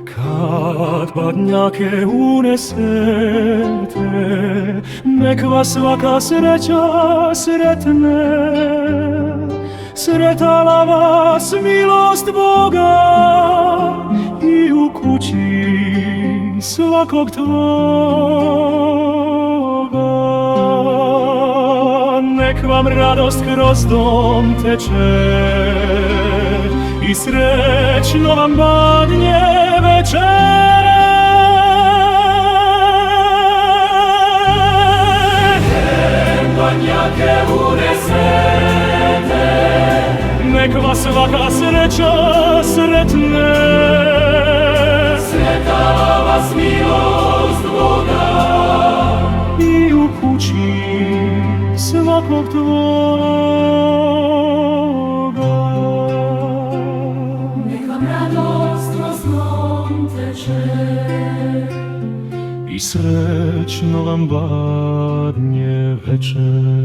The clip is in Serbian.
Kad badnjake unesete, nek vas svaka sreća sretne. Sretala vas milost Boga i u kući svakog tvoga. Nek vam radost kroz dom teče i srećno vam badnje večere. Badnjake unesete, nek vas svaka sreća sretne. Sretala vas milost Boga i u kući svakog tvoga. Nek vam radost kroz dom teče I srećno vam badnje večer.